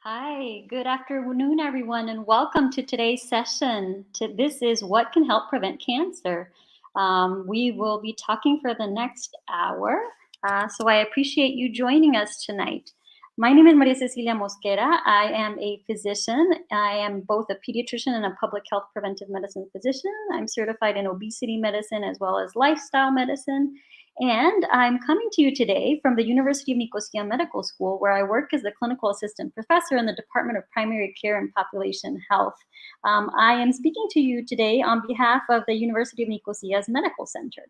Hi, good afternoon, everyone, and welcome to today's session. This is what can help prevent cancer. We will be talking for the next hour, so I appreciate you joining us tonight. My name is Maria Cecilia Mosquera. I am a physician. I am both a pediatrician and a public health preventive medicine physician. I'm certified in obesity medicine as well as lifestyle medicine. And I'm coming to you today from the University of Nicosia Medical School, where I work as the clinical assistant professor in the Department of Primary Care and Population Health. I am speaking to you today on behalf of the University of Nicosia's Medical Center.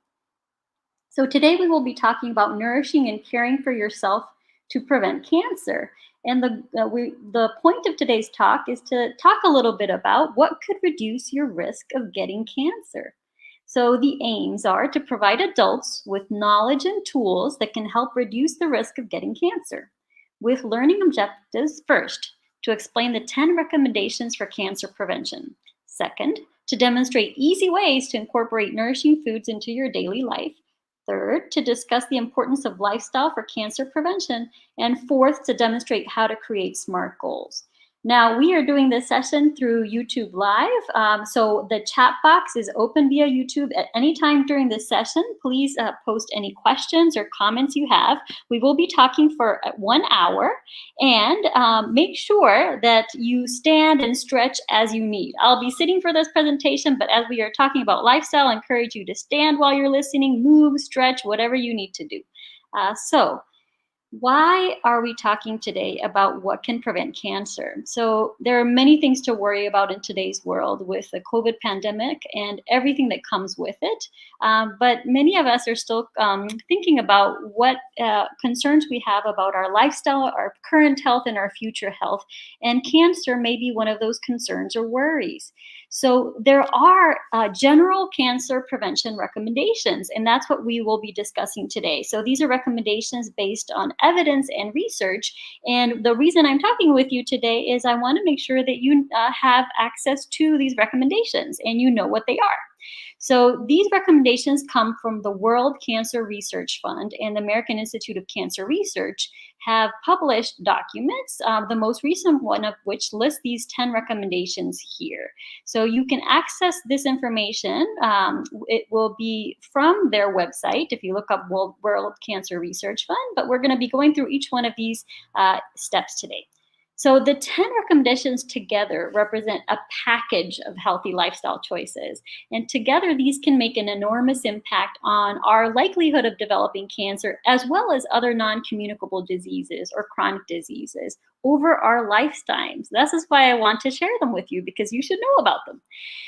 So today we will be talking about nourishing and caring for yourself to prevent cancer. And the point of today's talk is to talk a little bit about what could reduce your risk of getting cancer. So the aims are to provide adults with knowledge and tools that can help reduce the risk of getting cancer, with learning objectives first, to explain the 10 recommendations for cancer prevention. Second, to demonstrate easy ways to incorporate nourishing foods into your daily life. Third, to discuss the importance of lifestyle for cancer prevention. And fourth, to demonstrate how to create SMART goals. Now, we are doing this session through YouTube Live, so the chat box is open via YouTube at any time during this session. Please post any questions or comments you have. We will be talking for 1 hour, and make sure that you stand and stretch as you need. I'll be sitting for this presentation, but as we are talking about lifestyle, I encourage you to stand while you're listening, move, stretch, whatever you need to do. Why are we talking today about what can prevent cancer? So there are many things to worry about in today's world with the COVID pandemic and everything that comes with it. But many of us are still thinking about what concerns we have about our lifestyle, our current health, and our future health. And cancer may be one of those concerns or worries. So there are general cancer prevention recommendations, and that's what we will be discussing today. So these are recommendations based on evidence and research. And the reason I'm talking with you today is I want to make sure that you have access to these recommendations and you know what they are. So these recommendations come from the World Cancer Research Fund and the American Institute of Cancer Research have published documents, the most recent one of which lists these 10 recommendations here. So you can access this information. It will be from their website if you look up World Cancer Research Fund, but we're going to be going through each one of these steps today. So the 10 recommendations together represent a package of healthy lifestyle choices. And together, these can make an enormous impact on our likelihood of developing cancer, as well as other non-communicable diseases or chronic diseases over our lifetimes. This is why I want to share them with you, because you should know about them.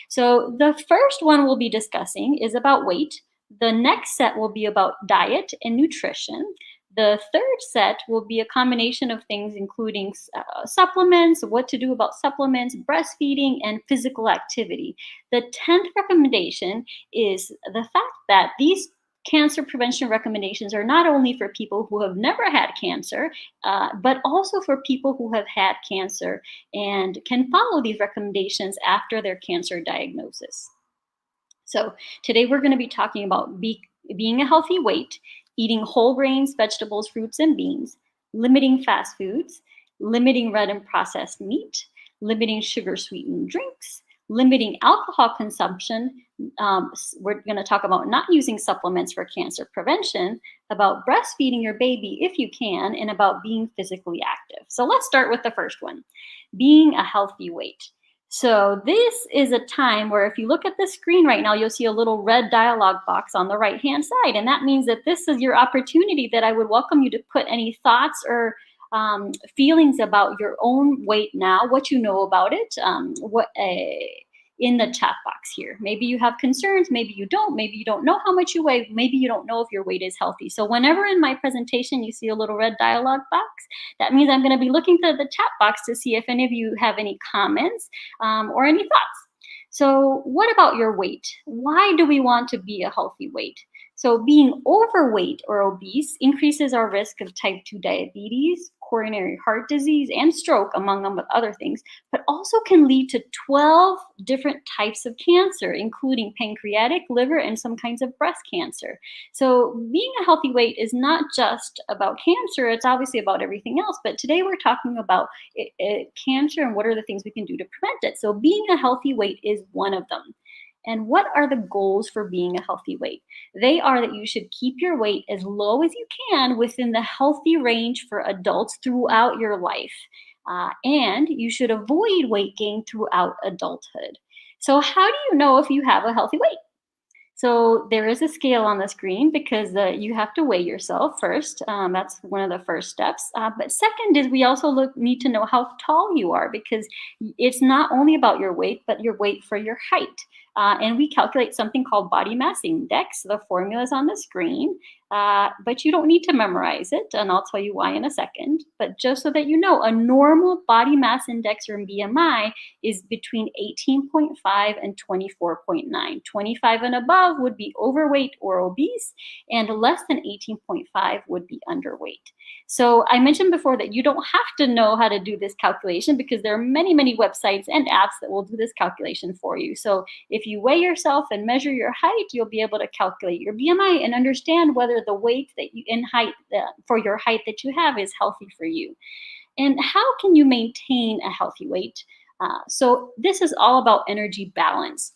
So the first one we'll be discussing is about weight. The next set will be about diet and nutrition. The third set will be a combination of things, including supplements, what to do about supplements, breastfeeding, and physical activity. The 10th recommendation is the fact that these cancer prevention recommendations are not only for people who have never had cancer, but also for people who have had cancer and can follow these recommendations after their cancer diagnosis. So today we're going to be talking about being a healthy weight, eating whole grains, vegetables, fruits, and beans, limiting fast foods, limiting red and processed meat, limiting sugar-sweetened drinks, limiting alcohol consumption. We're going to talk about not using supplements for cancer prevention, about breastfeeding your baby if you can, and about being physically active. So let's start with the first one, being a healthy weight. So this is a time where if you look at the screen right now, you'll see a little red dialog box on the right-hand side. And that means that this is your opportunity that I would welcome you to put any thoughts or feelings about your own weight now, what you know about it, in the chat box here. Maybe you have concerns, maybe you don't know how much you weigh, maybe you don't know if your weight is healthy. So whenever in my presentation you see a little red dialog box, that means I'm going to be looking through the chat box to see if any of you have any comments or any thoughts. So what about your weight? Why do we want to be a healthy weight? So being overweight or obese increases our risk of type 2 diabetes, coronary heart disease, and stroke, among other things, but also can lead to 12 different types of cancer, including pancreatic, liver, and some kinds of breast cancer. So being a healthy weight is not just about cancer, it's obviously about everything else. But today we're talking about cancer and what are the things we can do to prevent it. So being a healthy weight is one of them. And what are the goals for being a healthy weight? They are that you should keep your weight as low as you can within the healthy range for adults throughout your life. And you should avoid weight gain throughout adulthood. So how do you know if you have a healthy weight? So there is a scale on the screen because you have to weigh yourself first. That's one of the first steps. But second is we also need to know how tall you are, because it's not only about your weight, but your weight for your height. And we calculate something called body mass index. The formula is on the screen, but you don't need to memorize it, and I'll tell you why in a second. But just so that you know, a normal body mass index, or BMI, is between 18.5 and 24.9. 25 and above would be overweight or obese, and less than 18.5 would be underweight. So I mentioned before that you don't have to know how to do this calculation, because there are many, many websites and apps that will do this calculation for you. So if you weigh yourself and measure your height, you'll be able to calculate your BMI and understand whether the weight that you in height for your height that you have is healthy for you. And how can you maintain a healthy weight? So this is all about energy balance.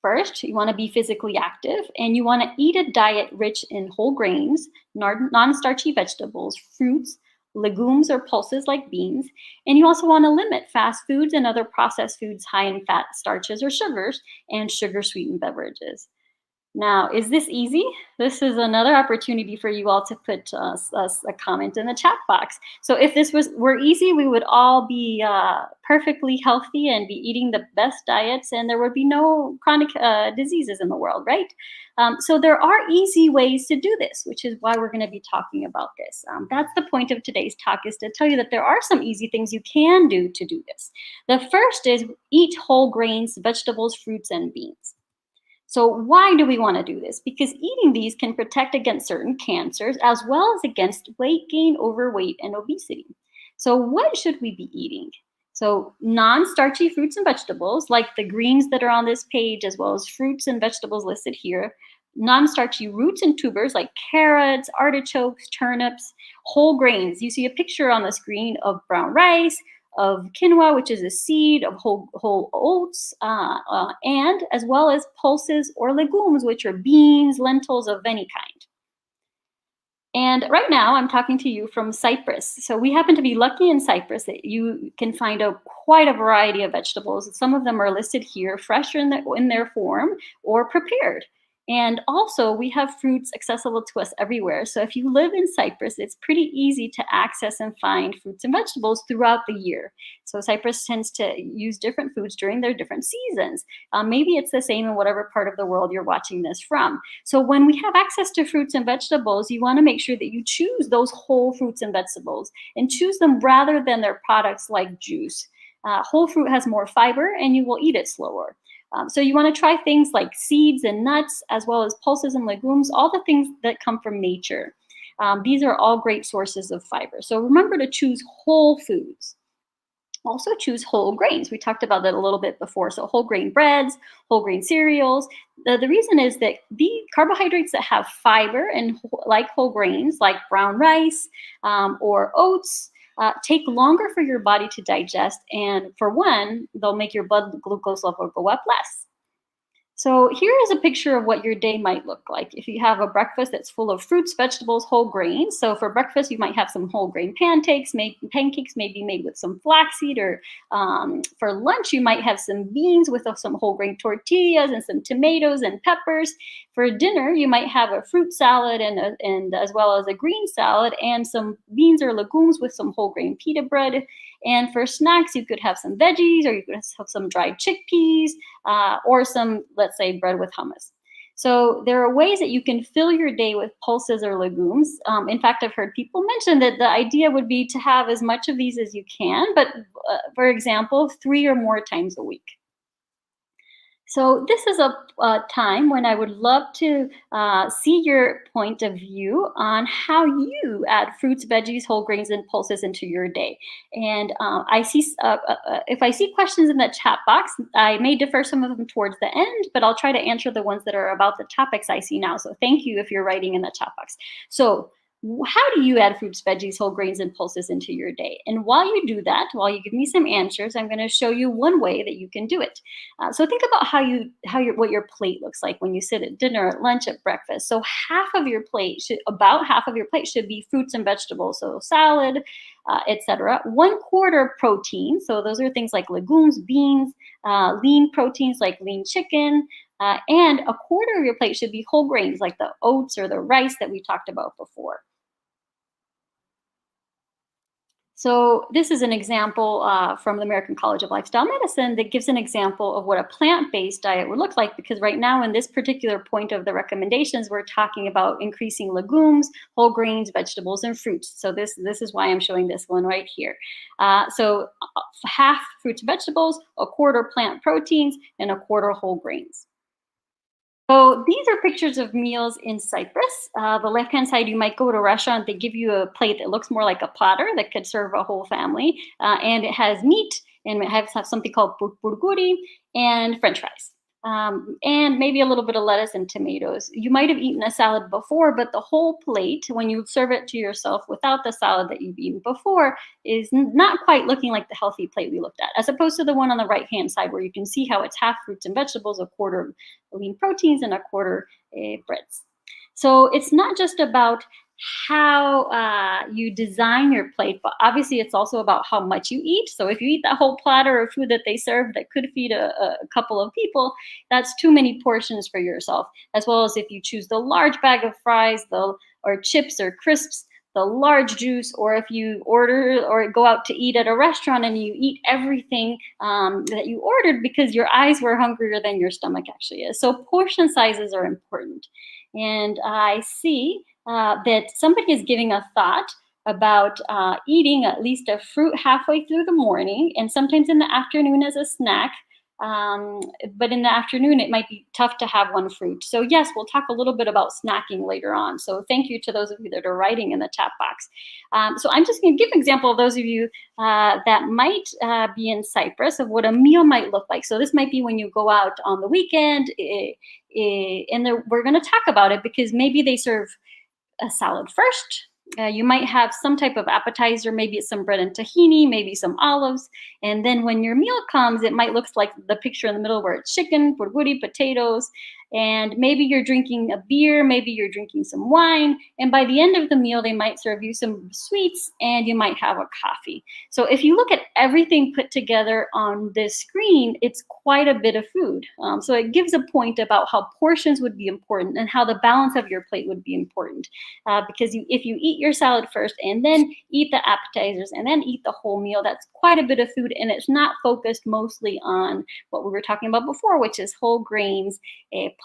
First, you want to be physically active, and you want to eat a diet rich in whole grains, non-starchy vegetables, fruits, legumes, or pulses like beans. And you also want to limit fast foods and other processed foods high in fat, starches, or sugars, and sugar-sweetened beverages. Now, is this easy? This is another opportunity for you all to put us a comment in the chat box. So if this were easy, we would all be perfectly healthy and be eating the best diets, and there would be no chronic diseases in the world, right? So there are easy ways to do this, which is why we're going to be talking about this. That's the point of today's talk, is to tell you that there are some easy things you can do to do this. The first is eat whole grains, vegetables, fruits, and beans. So why do we want to do this? Because eating these can protect against certain cancers, as well as against weight gain, overweight, and obesity. So what should we be eating? So non-starchy fruits and vegetables, like the greens that are on this page, as well as fruits and vegetables listed here. Non-starchy roots and tubers like carrots, artichokes, turnips, whole grains. You see a picture on the screen of brown rice, of quinoa, which is a seed, of whole oats, and as well as pulses or legumes, which are beans, lentils of any kind. And right now I'm talking to you from Cyprus. So we happen to be lucky in Cyprus that you can find quite a variety of vegetables. Some of them are listed here, fresh in their form or prepared. And also we have fruits accessible to us everywhere. So if you live in Cyprus, it's pretty easy to access and find fruits and vegetables throughout the year. So Cyprus tends to use different foods during their different seasons. Maybe it's the same in whatever part of the world you're watching this from. So when we have access to fruits and vegetables, you want to make sure that you choose those whole fruits and vegetables, and choose them rather than their products like juice. Whole fruit has more fiber, and you will eat it slower. So you want to try things like seeds and nuts, as well as pulses and legumes, all the things that come from nature. These are all great sources of fiber. So remember to choose whole foods. Also choose whole grains. We talked about that a little bit before. So whole grain breads, whole grain cereals. The reason is that the carbohydrates that have fiber and like whole grains, like brown rice or oats, take longer for your body to digest, and for one, they'll make your blood glucose level go up less. So here is a picture of what your day might look like if you have a breakfast that's full of fruits, vegetables, whole grains. So for breakfast, you might have some whole grain pancakes maybe made with some flaxseed, or for lunch, you might have some beans with some whole grain tortillas and some tomatoes and peppers. For dinner, you might have a fruit salad and as well as a green salad, and some beans or legumes with some whole grain pita bread. And for snacks, you could have some veggies, or you could have some dried chickpeas, or some, let's say, bread with hummus. So there are ways that you can fill your day with pulses or legumes. In fact, I've heard people mention that the idea would be to have as much of these as you can, but for example, 3 or more times a week. So this is a time when I would love to see your point of view on how you add fruits, veggies, whole grains, and pulses into your day. And if I see questions in the chat box, I may defer some of them towards the end, but I'll try to answer the ones that are about the topics I see now. So thank you if you're writing in the chat box. So how do you add fruits, veggies, whole grains, and pulses into your day? And while you do that, while you give me some answers, I'm going to show you one way that you can do it. So think about what your plate looks like when you sit at dinner, at lunch, at breakfast. So about half of your plate should be fruits and vegetables. So salad, etc. 1/4 protein. So those are things like legumes, beans, lean proteins like lean chicken. And 1/4 of your plate should be whole grains like the oats or the rice that we talked about before. So this is an example from the American College of Lifestyle Medicine that gives an example of what a plant-based diet would look like, because right now in this particular point of the recommendations, we're talking about increasing legumes, whole grains, vegetables, and fruits. So this is why I'm showing this one right here. Half fruits and vegetables, 1/4 plant proteins, and 1/4 whole grains. So these are pictures of meals in Cyprus. The left-hand side, you might go to a restaurant, they give you a plate that looks more like a platter that could serve a whole family. And it has meat, and it has something called burguri and French fries. And maybe a little bit of lettuce and tomatoes. You might have eaten a salad before, but the whole plate, when you serve it to yourself without the salad that you've eaten before, is not quite looking like the healthy plate we looked at, as opposed to the one on the right-hand side where you can see how it's half fruits and vegetables, 1/4 lean proteins, and 1/4 breads. So it's not just about how you design your plate, but obviously it's also about how much you eat. So if you eat that whole platter of food that they serve that could feed a couple of people, that's too many portions for yourself. As well as if you choose the large bag of fries, or chips or crisps, the large juice, or if you order or go out to eat at a restaurant and you eat everything that you ordered because your eyes were hungrier than your stomach actually is. So portion sizes are important. And I see that somebody is giving a thought about eating at least a fruit halfway through the morning and sometimes in the afternoon as a snack. But in the afternoon, it might be tough to have one fruit. So yes, we'll talk a little bit about snacking later on. So thank you to those of you that are writing in the chat box. So I'm just going to give an example of those of you that might be in Cyprus of what a meal might look like. So this might be when you go out on the weekend, and we're going to talk about it because maybe they serve a salad first. You might have some type of appetizer, maybe it's some bread and tahini, maybe some olives. And then when your meal comes, it might look like the picture in the middle where it's chicken, burguri, potatoes, and maybe you're drinking a beer, maybe you're drinking some wine. And by the end of the meal, they might serve you some sweets and you might have a coffee. So if you look at everything put together on this screen, it's quite a bit of food. So it gives a point about how portions would be important and how the balance of your plate would be important. Because if you eat your salad first and then eat the appetizers and then eat the whole meal, that's quite a bit of food, and it's not focused mostly on what we were talking about before, which is whole grains,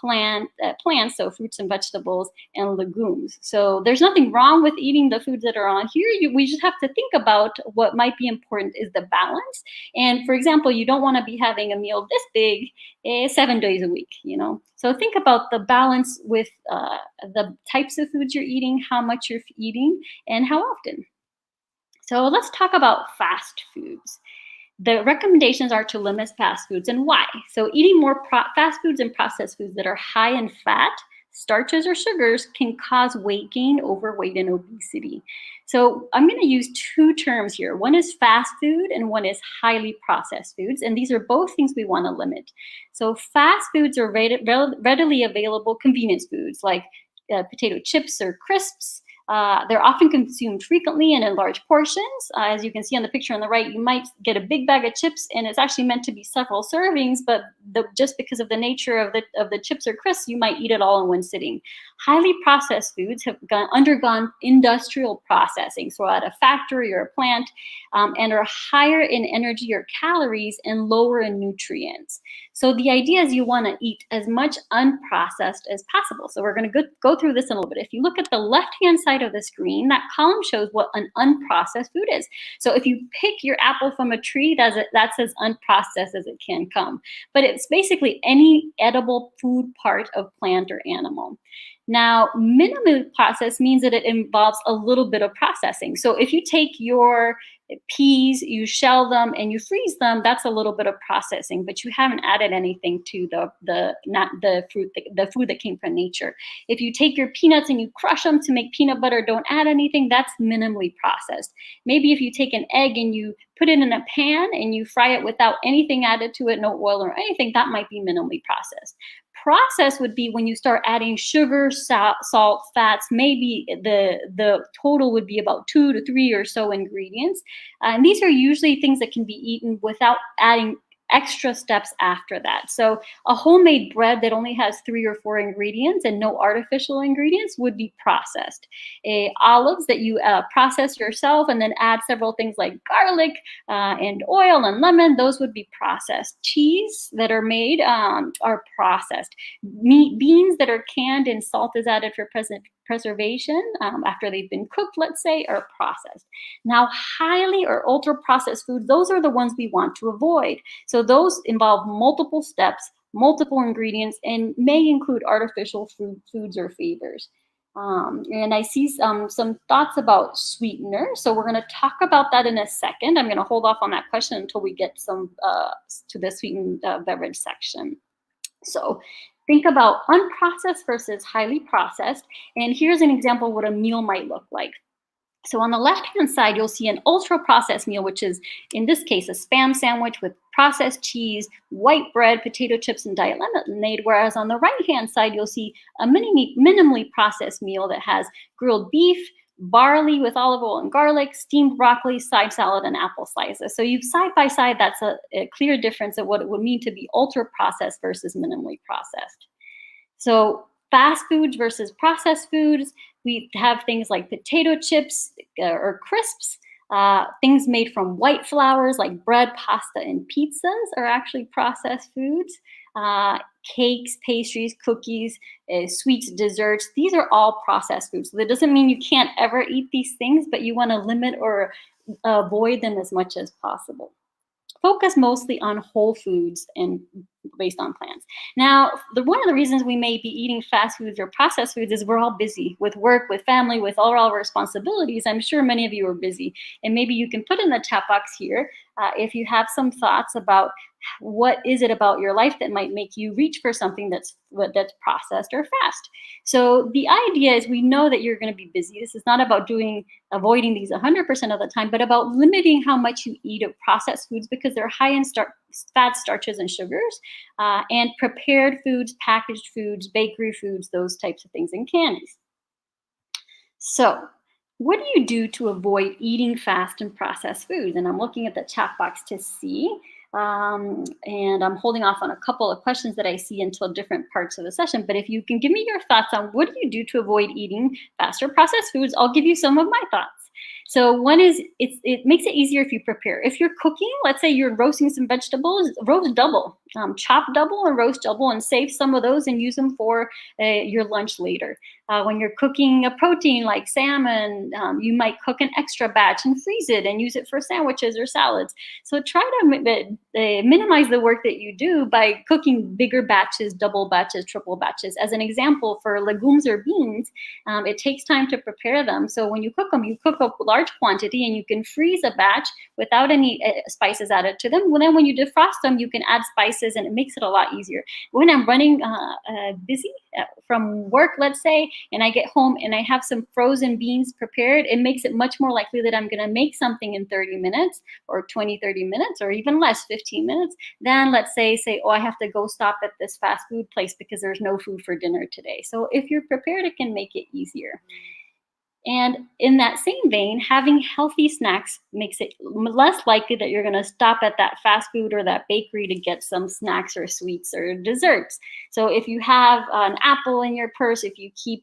plants, so fruits and vegetables, and legumes. So there's nothing wrong with eating the foods that are on here. We just have to think about what might be important is the balance. And for example, you don't want to be having a meal this big 7 days a week, So think about the balance with the types of foods you're eating, how much you're eating, and how often. So let's talk about fast foods. The recommendations are to limit fast foods, and why? So eating more fast foods and processed foods that are high in fat, starches, or sugars can cause weight gain, overweight, and obesity. So I'm going to use two terms here. One is fast food and one is highly processed foods. And these are both things we want to limit. So fast foods are readily available convenience foods like potato chips or crisps. They're often consumed frequently and in large portions. As you can see on the picture on the right, you might get a big bag of chips, and it's actually meant to be several servings, but just because of the nature of the chips or crisps, you might eat it all in one sitting. Highly processed foods have undergone industrial processing, so at a factory or a plant, and are higher in energy or calories and lower in nutrients. So the idea is you want to eat as much unprocessed as possible. So we're going to go through this in a little bit. If you look at the left-hand side side of the screen, that column shows what an unprocessed food is. So if you pick your apple from a tree, that's as unprocessed as it can come. But it's basically any edible food part of plant or animal. Now, minimally processed means that it involves a little bit of processing. So if you take your peas, you shell them, and you freeze them, that's a little bit of processing, but you haven't added anything to the food that came from nature. If you take your peanuts and you crush them to make peanut butter, don't add anything, that's minimally processed. Maybe if you take an egg and you put it in a pan and you fry it without anything added to it, no oil or anything, that might be minimally processed. Process would be when you start adding sugar, salt, fats. Maybe the total would be about 2 to 3 or so ingredients. And these are usually things that can be eaten without adding extra steps after that. So a homemade bread that only has 3 or 4 ingredients and no artificial ingredients would be processed. Olives that you process yourself and then add several things like garlic and oil and lemon, those would be processed. Cheese that are made are processed. Beans that are canned and salt is added for preservation after they've been cooked, let's say, are processed. Now, highly or ultra processed foods, those are the ones we want to avoid. So those involve multiple steps, multiple ingredients, and may include artificial foods or flavors. And I see some thoughts about sweetener. So we're going to talk about that in a second. I'm going to hold off on that question until we get to the sweetened beverage section. So think about unprocessed versus highly processed. And here's an example of what a meal might look like. So on the left-hand side, you'll see an ultra-processed meal, which is, in this case, a Spam sandwich with processed cheese, white bread, potato chips, and diet lemonade. Whereas on the right-hand side, you'll see a minimally processed meal that has grilled beef, barley with olive oil and garlic, steamed broccoli, side salad, and apple slices. So you side by side, that's a clear difference of what it would mean to be ultra-processed versus minimally processed. So fast foods versus processed foods, we have things like potato chips or crisps, things made from white flours like bread, pasta, and pizzas are actually processed foods. Cakes, pastries, cookies, sweets, desserts, these are all processed foods. So that doesn't mean you can't ever eat these things, but you want to limit or avoid them as much as possible. Focus mostly on whole foods and based on plants. Now, one of the reasons we may be eating fast foods or processed foods is we're all busy with work, with family, with all our responsibilities. I'm sure many of you are busy. And maybe you can put in the chat box here if you have some thoughts about what is it about your life that might make you reach for something that's processed or fast. So the idea is we know that you're going to be busy. This is not about avoiding these 100% of the time, but about limiting how much you eat of processed foods because they're high in fat, starches, and sugars, and prepared foods, packaged foods, bakery foods, those types of things, and candies. So what do you do to avoid eating fast and processed foods? And I'm looking at the chat box to see. And I'm holding off on a couple of questions that I see until different parts of the session. But if you can give me your thoughts on what do you do to avoid eating fast or processed foods, I'll give you some of my thoughts. So one is it makes it easier if you prepare. If you're cooking, let's say you're roasting some vegetables, roast double, chop double and roast double and save some of those and use them for your lunch later. When you're cooking a protein like salmon, you might cook an extra batch and freeze it and use it for sandwiches or salads. So try to minimize the work that you do by cooking bigger batches, double batches, triple batches. As an example, for legumes or beans, it takes time to prepare them. So when you cook them, you cook a large quantity and you can freeze a batch without any spices added to them. Well, then when you defrost them, you can add spices and it makes it a lot easier. When I'm running busy from work, let's say, and I get home and I have some frozen beans prepared, it makes it much more likely that I'm going to make something in 30 minutes or 20, 30 minutes or even less, 15 minutes, than let's say, oh, I have to go stop at this fast food place because there's no food for dinner today. So if you're prepared, it can make it easier. And in that same vein, having healthy snacks makes it less likely that you're going to stop at that fast food or that bakery to get some snacks or sweets or desserts. So if you have an apple in your purse, if you keep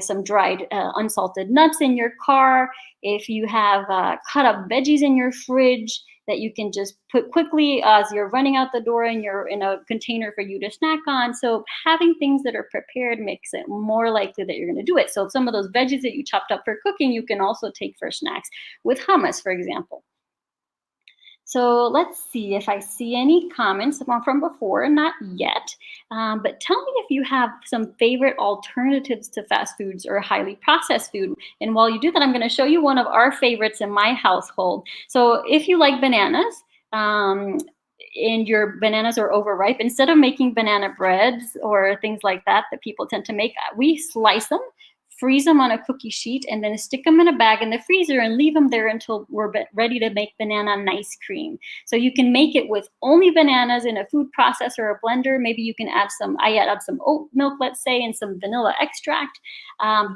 some dried unsalted nuts in your car, if you have cut up veggies in your fridge, that you can just put quickly as you're running out the door, and you're in a container for you to snack on. So having things that are prepared makes it more likely that you're going to do it. So some of those veggies that you chopped up for cooking, you can also take for snacks with hummus, for example. So let's see if I see any comments from before, not yet. But tell me if you have some favorite alternatives to fast foods or highly processed food. And while you do that, I'm going to show you one of our favorites in my household. So if you like bananas, and your bananas are overripe, instead of making banana breads or things like that people tend to make, we slice them, freeze them on a cookie sheet, and then stick them in a bag in the freezer and leave them there until we're ready to make banana ice cream. So you can make it with only bananas in a food processor or a blender. Maybe you can add I add some oat milk, let's say, and some vanilla extract.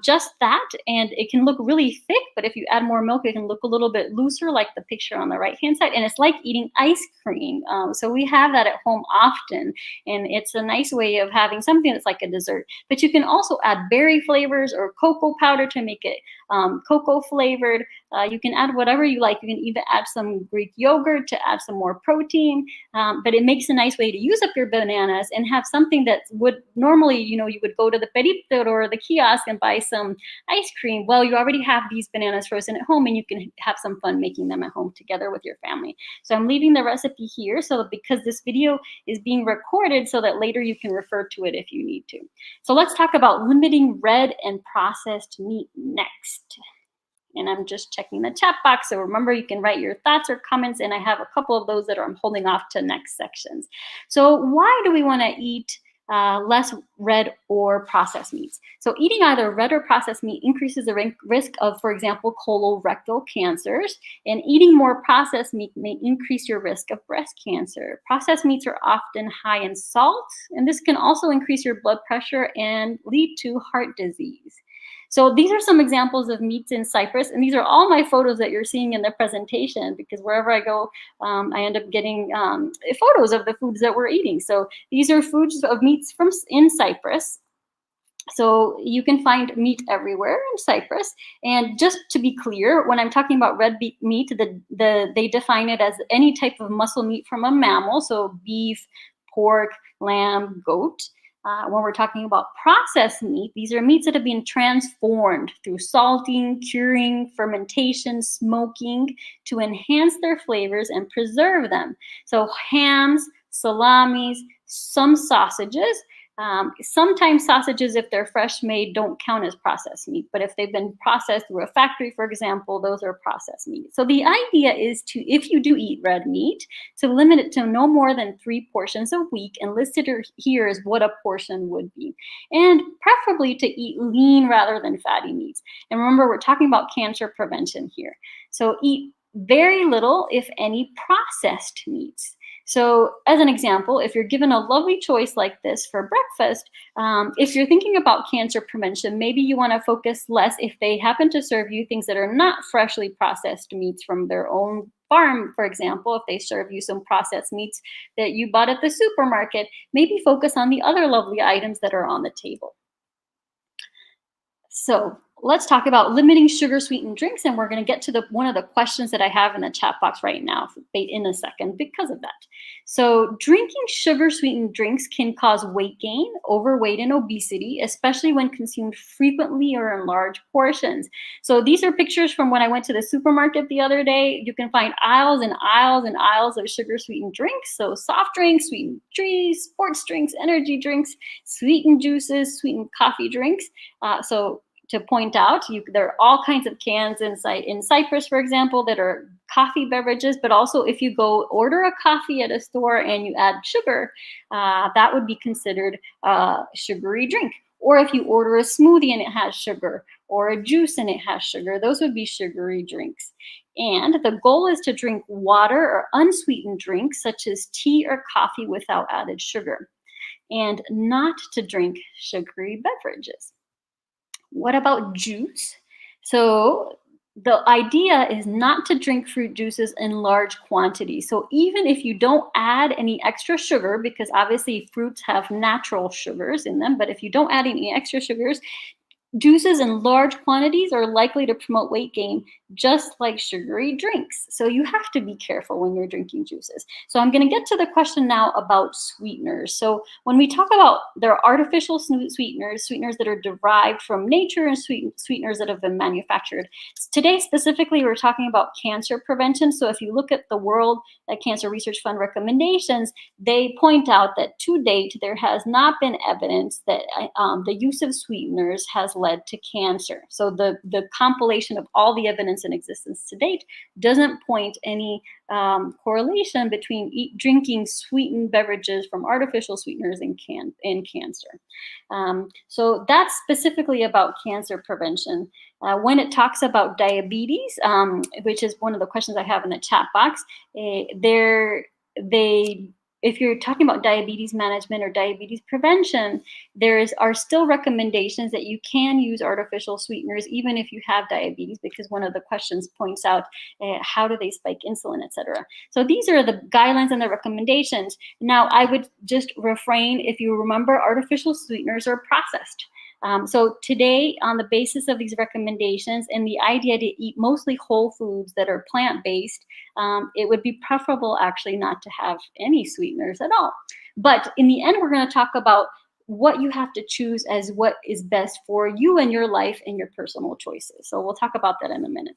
Just that, and it can look really thick, but if you add more milk, it can look a little bit looser, like the picture on the right-hand side, and it's like eating ice cream. So we have that at home often, and it's a nice way of having something that's like a dessert. But you can also add berry flavors or cocoa powder to make it cocoa flavored. You can add whatever you like. You can even add some Greek yogurt to add some more protein, but it makes a nice way to use up your bananas and have something that would normally, you would go to the perito or the kiosk and buy some ice cream. Well, you already have these bananas frozen at home, and you can have some fun making them at home together with your family. So I'm leaving the recipe here, so because this video is being recorded, so that later you can refer to it if you need to. So let's talk about limiting red and processed meat next. And I'm just checking the chat box. So remember, you can write your thoughts or comments, and I have a couple of those that I'm holding off to next sections. So why do we want to eat less red or processed meats? So eating either red or processed meat increases the risk of, for example, colorectal cancers, and eating more processed meat may increase your risk of breast cancer. Processed meats are often high in salt, and this can also increase your blood pressure and lead to heart disease. So these are some examples of meats in Cyprus, and these are all my photos that you're seeing in the presentation, because wherever I go, I end up getting photos of the foods that we're eating. So these are foods of meats in Cyprus. So you can find meat everywhere in Cyprus. And just to be clear, when I'm talking about red meat, they define it as any type of muscle meat from a mammal, so beef, pork, lamb, goat. When we're talking about processed meat, these are meats that have been transformed through salting, curing, fermentation, smoking to enhance their flavors and preserve them. So hams, salamis, some sausages. Sometimes sausages, if they're fresh made, don't count as processed meat. But if they've been processed through a factory, for example, those are processed meat. So the idea is to, if you do eat red meat, to limit it to no more than 3 portions a week. And listed here is what a portion would be. And preferably to eat lean rather than fatty meats. And remember, we're talking about cancer prevention here. So eat very little, if any, processed meats. So as an example, if you're given a lovely choice like this for breakfast, if you're thinking about cancer prevention, maybe you want to focus less if they happen to serve you things that are not freshly processed meats from their own farm. For example, if they serve you some processed meats that you bought at the supermarket, maybe focus on the other lovely items that are on the table. So let's talk about limiting sugar-sweetened drinks, and we're going to get to one of the questions that I have in the chat box right now in a second because of that. So drinking sugar-sweetened drinks can cause weight gain, overweight, and obesity, especially when consumed frequently or in large portions. So these are pictures from when I went to the supermarket the other day. You can find aisles and aisles and aisles of sugar-sweetened drinks. So soft drinks, sweetened trees, sports drinks, energy drinks, sweetened juices, sweetened coffee drinks. So to point out, there are all kinds of cans in Cyprus, for example, that are coffee beverages, but also if you go order a coffee at a store and you add sugar, that would be considered a sugary drink. Or if you order a smoothie and it has sugar, or a juice and it has sugar, those would be sugary drinks. And the goal is to drink water or unsweetened drinks such as tea or coffee without added sugar, and not to drink sugary beverages. What about juice? So the idea is not to drink fruit juices in large quantities. So even if you don't add any extra sugar, because obviously fruits have natural sugars in them, but if you don't add any extra sugars, Juices in large quantities are likely to promote weight gain, just like sugary drinks. So you have to be careful when you're drinking juices. So I'm going to get to the question now about sweeteners. So when we talk about, there are artificial sweeteners, sweeteners that are derived from nature, and sweeteners that have been manufactured. Today, specifically, we're talking about cancer prevention. So if you look at the World Cancer Research Fund recommendations, they point out that to date, there has not been evidence that the use of sweeteners has led to cancer. So the compilation of all the evidence in existence to date doesn't point any correlation between drinking sweetened beverages from artificial sweeteners and cancer. So that's specifically about cancer prevention. When it talks about diabetes, which is one of the questions I have in the chat box, if you're talking about diabetes management or diabetes prevention, are still recommendations that you can use artificial sweeteners even if you have diabetes, because one of the questions points out how do they spike insulin, etc. So these are the guidelines and the recommendations. Now, I would just refrain, if you remember, artificial sweeteners are processed. So today, on the basis of these recommendations and the idea to eat mostly whole foods that are plant-based, it would be preferable actually not to have any sweeteners at all. But in the end, we're going to talk about what you have to choose as what is best for you and your life and your personal choices. So we'll talk about that in a minute.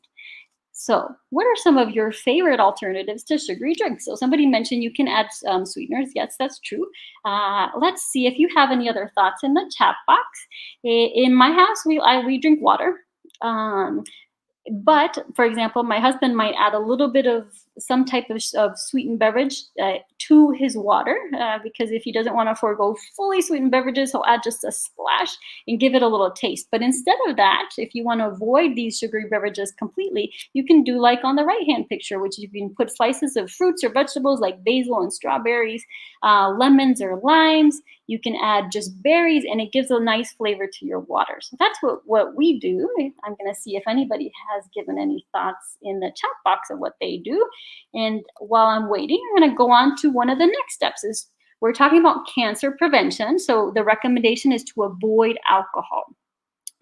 So what are some of your favorite alternatives to sugary drinks? So somebody mentioned you can add sweeteners. Yes, that's true. Let's see if you have any other thoughts in the chat box. In my house, we drink water. But for example, my husband might add a little bit of some type of sweetened beverage to his water, because if he doesn't want to forego fully sweetened beverages, he'll add just a splash and give it a little taste. But instead of that, if you want to avoid these sugary beverages completely, you can do like on the right-hand picture, which you can put slices of fruits or vegetables like basil and strawberries, lemons or limes. You can add just berries, and it gives a nice flavor to your water. So that's what we do. I'm going to see if anybody has given any thoughts in the chat box of what they do. And while I'm waiting, I'm going to go on to one of the next steps. We're talking about cancer prevention. So the recommendation is to avoid alcohol.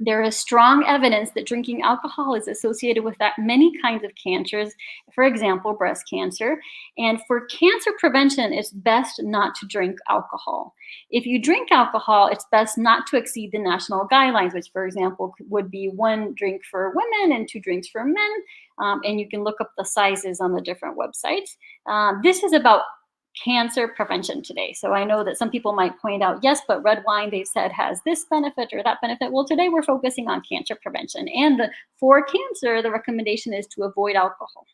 There is strong evidence that drinking alcohol is associated with many kinds of cancers, for example, breast cancer. And for cancer prevention, it's best not to drink alcohol. If you drink alcohol, it's best not to exceed the national guidelines, which, for example, would be 1 drink for women and 2 drinks for men. And you can look up the sizes on the different websites. This is about cancer prevention today. So I know that some people might point out, yes, but red wine, they've said, has this benefit or that benefit. Well, today we're focusing on cancer prevention. And for cancer, the recommendation is to avoid alcohol.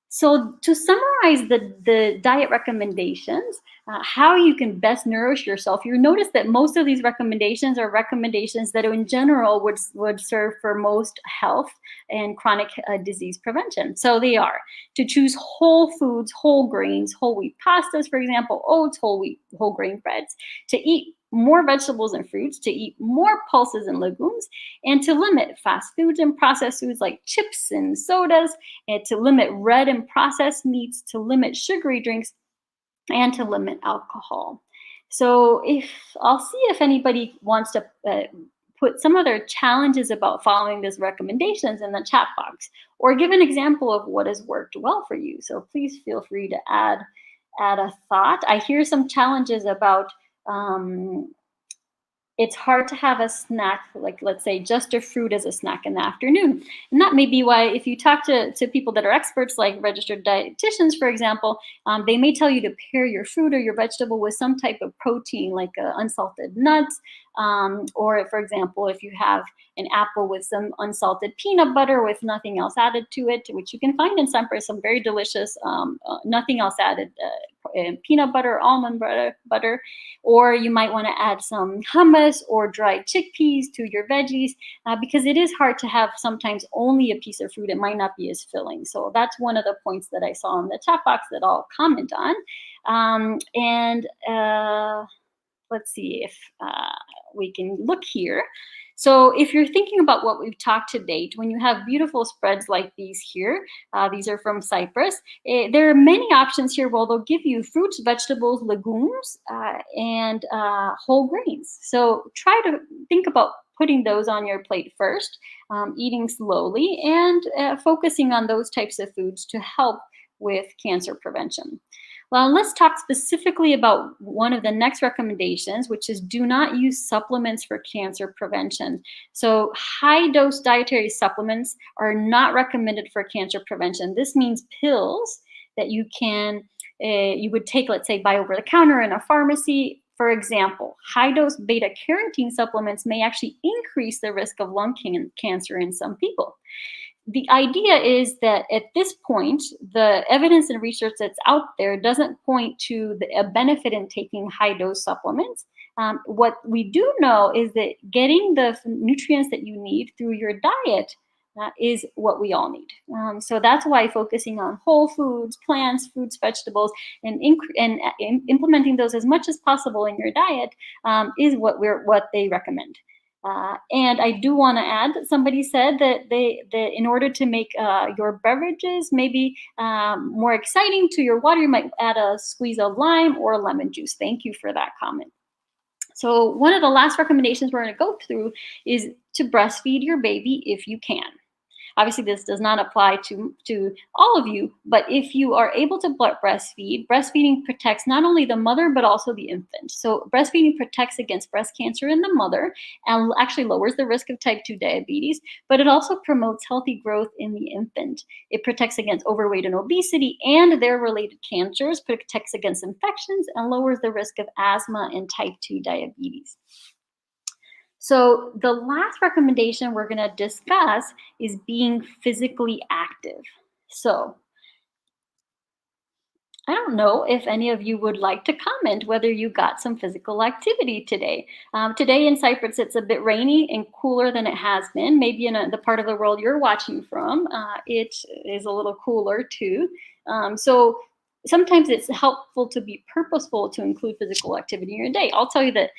So to summarize the diet recommendations, how you can best nourish yourself, you notice that most of these recommendations are recommendations that in general would serve for most health and chronic disease prevention. So they are to choose whole foods, whole grains, whole wheat pastas, for example, oats, whole grain breads, to eat more vegetables and fruits, to eat more pulses and legumes, and to limit fast foods and processed foods like chips and sodas, and to limit red and processed meats, to limit sugary drinks, and to limit alcohol. So I'll see if anybody wants to put some of their challenges about following these recommendations in the chat box, or give an example of what has worked well for you. So please feel free to add a thought. I hear some challenges about it's hard to have a snack, like let's say just a fruit as a snack in the afternoon. And that may be why, if you talk to people that are experts, like registered dietitians, for example, they may tell you to pair your fruit or your vegetable with some type of protein, like unsalted nuts, or for example, if you have an apple with some unsalted peanut butter with nothing else added to it, which you can find in some very delicious, nothing else added peanut butter, almond butter, or you might want to add some hummus or dried chickpeas to your veggies, because it is hard to have sometimes only a piece of fruit. It might not be as filling. So that's one of the points that I saw in the chat box that I'll comment on. Let's see if we can look here. So if you're thinking about what we've talked to date, when you have beautiful spreads like these here, these are from Cyprus, there are many options here where they'll give you fruits, vegetables, legumes, and whole grains. So try to think about putting those on your plate first, eating slowly, and focusing on those types of foods to help with cancer prevention. Well, let's talk specifically about one of the next recommendations, which is do not use supplements for cancer prevention. So high-dose dietary supplements are not recommended for cancer prevention. This means pills that you would take, let's say, buy over the counter in a pharmacy. For example, high-dose beta-carotene supplements may actually increase the risk of lung cancer in some people. The idea is that at this point, the evidence and research that's out there doesn't point to a benefit in taking high-dose supplements. What we do know is that getting the nutrients that you need through your diet is what we all need. So that's why focusing on whole foods, plants, fruits, vegetables, and implementing those as much as possible in your diet is what they recommend. And I do want to add that somebody said that in order to make your beverages maybe more exciting to your water, you might add a squeeze of lime or lemon juice. Thank you for that comment. So one of the last recommendations we're going to go through is to breastfeed your baby if you can. Obviously, this does not apply to all of you, but if you are able to breastfeed, breastfeeding protects not only the mother, but also the infant. So breastfeeding protects against breast cancer in the mother and actually lowers the risk of type 2 diabetes, but it also promotes healthy growth in the infant. It protects against overweight and obesity and their related cancers, protects against infections, and lowers the risk of asthma and type 2 diabetes. So the last recommendation we're going to discuss is being physically active. So I don't know if any of you would like to comment whether you got some physical activity today. Today in Cyprus, it's a bit rainy and cooler than it has been. Maybe in the part of the world you're watching from, it is a little cooler too. So sometimes it's helpful to be purposeful to include physical activity in your day. I'll tell you that,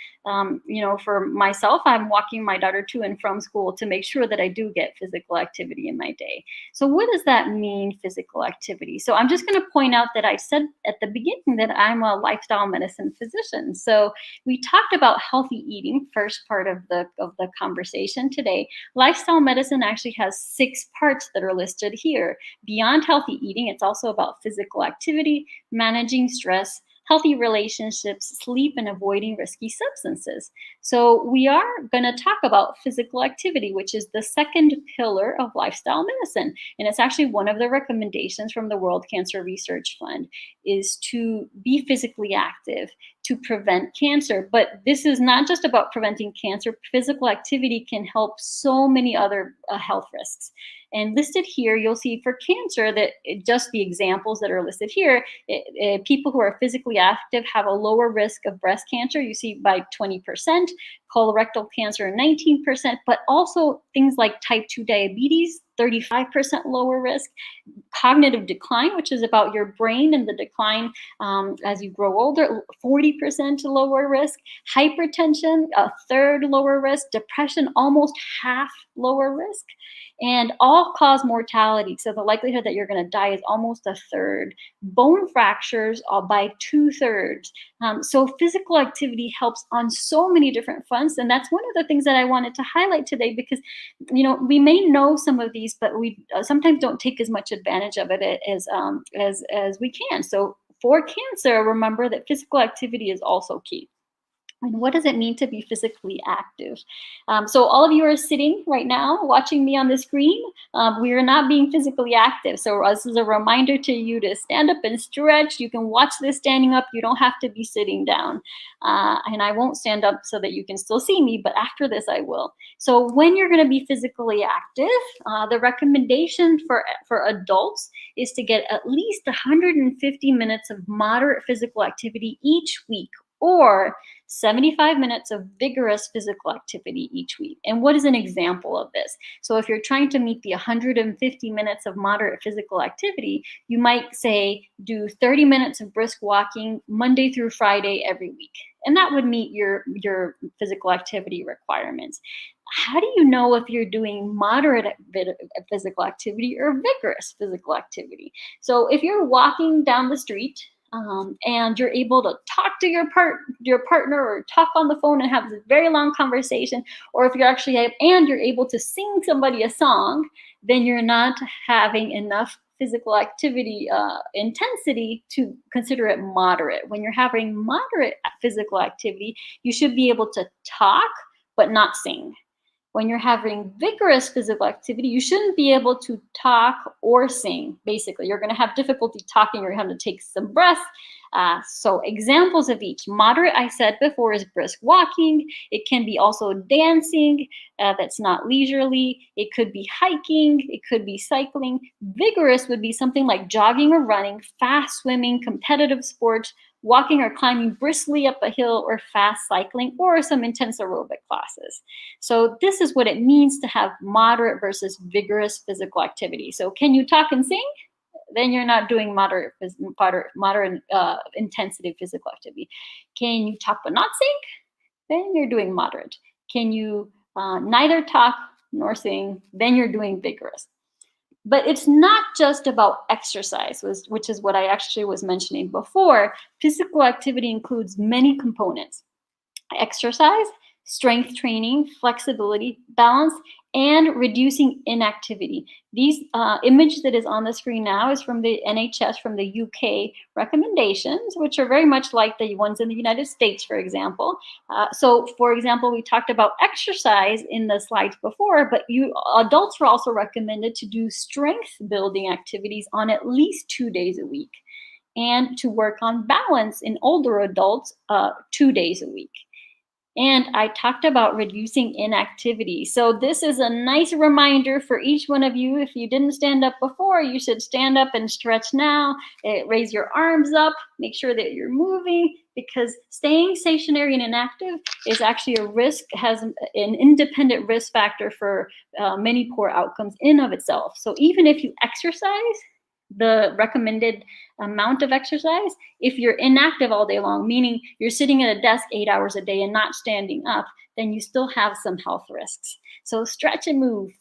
for myself, I'm walking my daughter to and from school to make sure that I do get physical activity in my day. So what does that mean, physical activity? So I'm just going to point out that I said at the beginning that I'm a lifestyle medicine physician. So we talked about healthy eating, first part of the conversation today. Lifestyle medicine actually has 6 parts that are listed here. Beyond healthy eating, it's also about physical activity, managing stress, healthy relationships, sleep, and avoiding risky substances. So we are going to talk about physical activity, which is the second pillar of lifestyle medicine. And it's actually one of the recommendations from the World Cancer Research Fund is to be physically active to prevent cancer. But this is not just about preventing cancer. Physical activity can help so many other health risks. And listed here, you'll see for cancer that just the examples that are listed here, people who are physically active have a lower risk of breast cancer, you see by 20%, colorectal cancer 19%, but also things like type 2 diabetes, 35% lower risk, cognitive decline, which is about your brain and the decline as you grow older, 40% lower risk, hypertension, a third lower risk, depression, almost half lower risk, and all-cause mortality. So the likelihood that you're going to die is almost a third. Bone fractures by 2/3. So physical activity helps on so many different fronts, and that's one of the things that I wanted to highlight today because, we may know some of these, but we sometimes don't take as much advantage of it as we can. So for cancer, remember that physical activity is also key. And what does it mean to be physically active? So all of you are sitting right now watching me on the screen. We are not being physically active. So this is a reminder to you to stand up and stretch. You can watch this standing up. You don't have to be sitting down. And I won't stand up so that you can still see me, but after this I will. So when you're going to be physically active, the recommendation for adults is to get at least 150 minutes of moderate physical activity each week, or 75 minutes of vigorous physical activity each week. And what is an example of this? So if you're trying to meet the 150 minutes of moderate physical activity, you might say do 30 minutes of brisk walking Monday through Friday every week. And that would meet your physical activity requirements. How do you know if you're doing moderate physical activity or vigorous physical activity? So if you're walking down the street, and you're able to talk to your partner or talk on the phone and have this very long conversation, or if you're actually and you're able to sing somebody a song, then you're not having enough physical activity intensity to consider it moderate. When you're having moderate physical activity, you should be able to talk but not sing. When you're having vigorous physical activity, you shouldn't be able to talk or sing. Basically, you're going to have difficulty talking, or you have to take some breaths. So examples of each. Moderate, I said before, is brisk walking. It can be also dancing that's not leisurely. It could be hiking. It could be cycling. Vigorous would be something like jogging or running, fast swimming, competitive sports, walking or climbing briskly up a hill, or fast cycling, or some intense aerobic classes. So this is what it means to have moderate versus vigorous physical activity. So can you talk and sing? Then you're not doing moderate intensity physical activity. Can you talk but not sing? Then you're doing moderate. Can you neither talk nor sing? Then you're doing vigorous. But it's not just about exercise, which is what I actually was mentioning before. Physical activity includes many components: exercise, strength training, flexibility, balance, and reducing inactivity. These image that is on the screen now is from the NHS, from the UK recommendations, which are very much like the ones in the United States, for example. So, for example, we talked about exercise in the slides before, but adults are also recommended to do strength building activities on at least 2 days a week, and to work on balance in older adults 2 days a week. And I talked about reducing inactivity. So this is a nice reminder for each one of you. If you didn't stand up before, you should stand up and stretch now. Raise your arms up. Make sure that you're moving, because staying stationary and inactive is actually a risk, has an independent risk factor for many poor outcomes in of itself. So even if you exercise the recommended amount of exercise, if you're inactive all day long, meaning you're sitting at a desk 8 hours a day and not standing up, then you still have some health risks. So stretch and move.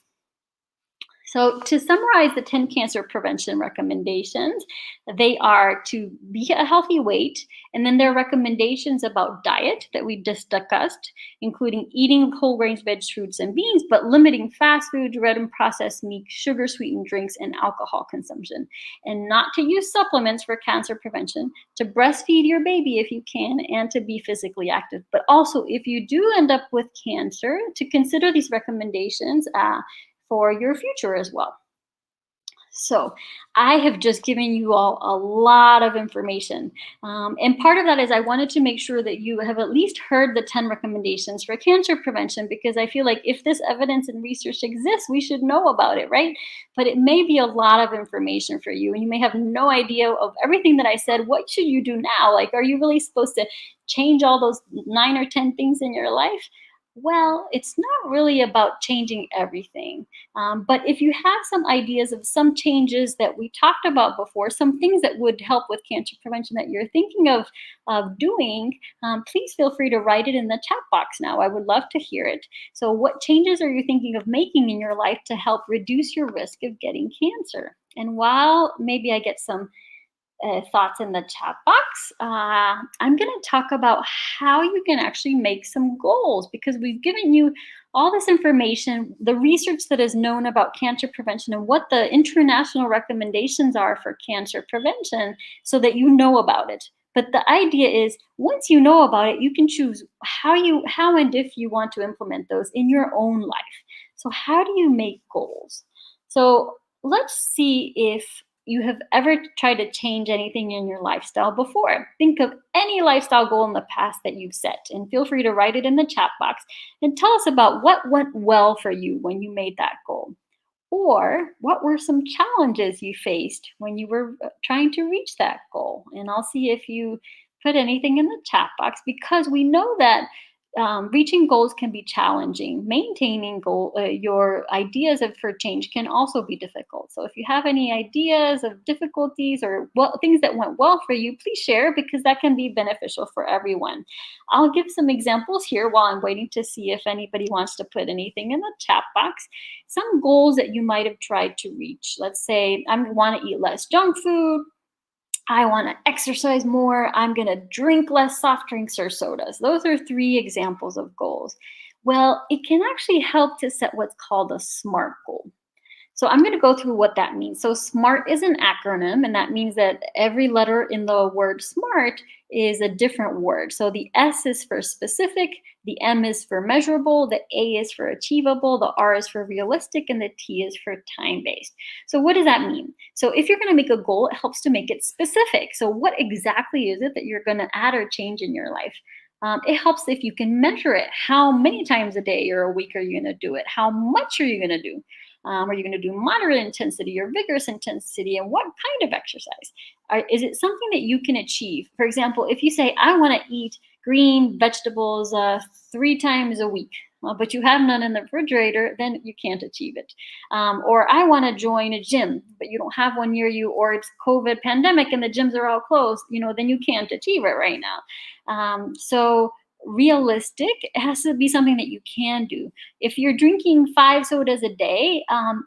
So to summarize the 10 cancer prevention recommendations, they are to be a healthy weight, and then there are recommendations about diet that we just discussed, including eating whole grains, veg, fruits, and beans, but limiting fast food, red and processed meat, sugar-sweetened drinks, and alcohol consumption. And not to use supplements for cancer prevention, to breastfeed your baby if you can, and to be physically active. But also, if you do end up with cancer, to consider these recommendations for your future as well. So I have just given you all a lot of information. And part of that is I wanted to make sure that you have at least heard the 10 recommendations for cancer prevention, because I feel like if this evidence and research exists, we should know about it, right? But it may be a lot of information for you, and you may have no idea of everything that I said. What should you do now? Like, are you really supposed to change all those 9 or 10 things in your life? Well, it's not really about changing everything. But if you have some ideas of some changes that we talked about before, some things that would help with cancer prevention that you're thinking of doing, please feel free to write it in the chat box now. I would love to hear it. So what changes are you thinking of making in your life to help reduce your risk of getting cancer? And while maybe I get some thoughts in the chat box, I'm going to talk about how you can actually make some goals, because we've given you all this information, the research that is known about cancer prevention and what the international recommendations are for cancer prevention, so that you know about it. But the idea is, once you know about it, you can choose how and if you want to implement those in your own life. So how do you make goals? So let's see if you have ever tried to change anything in your lifestyle before. Think of any lifestyle goal in the past that you've set, and feel free to write it in the chat box and tell us about what went well for you when you made that goal. Or what were some challenges you faced when you were trying to reach that goal? And I'll see if you put anything in the chat box, because we know that reaching goals can be challenging. Maintaining your ideas for change can also be difficult. So if you have any ideas of difficulties or things that went well for you, please share, because that can be beneficial for everyone. I'll give some examples here while I'm waiting to see if anybody wants to put anything in the chat box. Some goals that you might have tried to reach. Let's say I want to eat less junk food. I want to exercise more. I'm going to drink less soft drinks or sodas. Those are 3 examples of goals. Well, it can actually help to set what's called a SMART goal. So I'm going to go through what that means. So SMART is an acronym, and that means that every letter in the word SMART is a different word. So the S is for specific, the M is for measurable, the A is for achievable, the R is for realistic, and the T is for time-based. So what does that mean? So if you're going to make a goal, it helps to make it specific. So what exactly is it that you're going to add or change in your life? It helps if you can measure it. How many times a day or a week are you going to do it? How much are you going to do? Are you going to do moderate intensity or vigorous intensity? And what kind of exercise? Is it something that you can achieve? For example, if you say, I want to eat green vegetables 3 times a week, but you have none in the refrigerator, then you can't achieve it. Or I want to join a gym, but you don't have one near you, or it's COVID pandemic and the gyms are all closed, then you can't achieve it right now. So realistic, it has to be something that you can do. If you're drinking 5 sodas a day,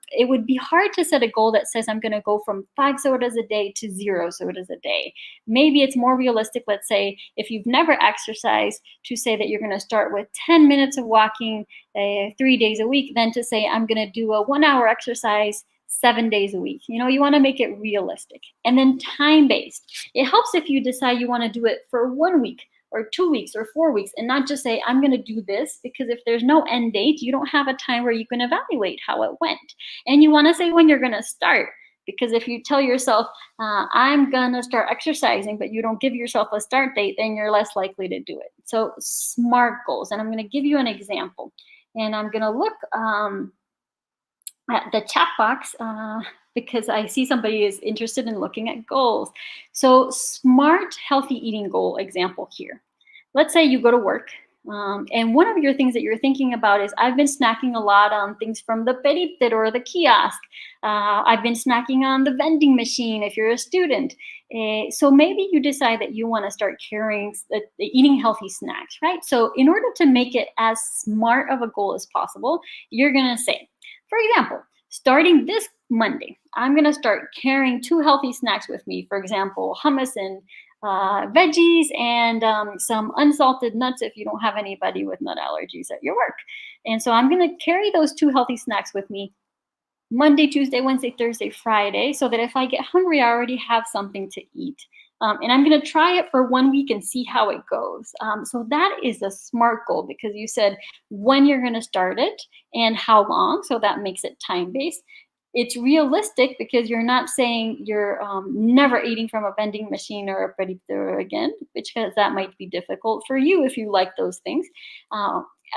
it would be hard to set a goal that says I'm going to go from 5 sodas a day to 0 sodas a day. Maybe it's more realistic, let's say, if you've never exercised, to say that you're going to start with 10 minutes of walking 3 days a week, then to say I'm going to do a 1-hour exercise 7 days a week. You want to make it realistic. And then time-based. It helps if you decide you want to do it for 1 week or 2 weeks or 4 weeks, and not just say, I'm going to do this, because if there's no end date, you don't have a time where you can evaluate how it went. And you want to say when you're going to start, because if you tell yourself, I'm going to start exercising, but you don't give yourself a start date, then you're less likely to do it. So SMART goals, and I'm going to give you an example. And I'm going to look at the chat box because I see somebody is interested in looking at goals. So SMART healthy eating goal example here. Let's say you go to work and one of your things that you're thinking about is, I've been snacking a lot on things from the peripter or the kiosk. I've been snacking on the vending machine if you're a student. So maybe you decide that you want to start eating healthy snacks, right? So in order to make it as smart of a goal as possible, you're going to say, for example, starting this Monday, I'm going to start carrying 2 healthy snacks with me. For example, hummus and veggies and some unsalted nuts if you don't have anybody with nut allergies at your work. And so I'm going to carry those 2 healthy snacks with me Monday, Tuesday, Wednesday, Thursday, Friday, so that if I get hungry, I already have something to eat. And I'm going to try it for 1 week and see how it goes. So that is a SMART goal, because you said when you're going to start it and how long. So that makes it time-based. It's realistic because you're not saying you're never eating from a vending machine or a peripter again, because that might be difficult for you if you like those things.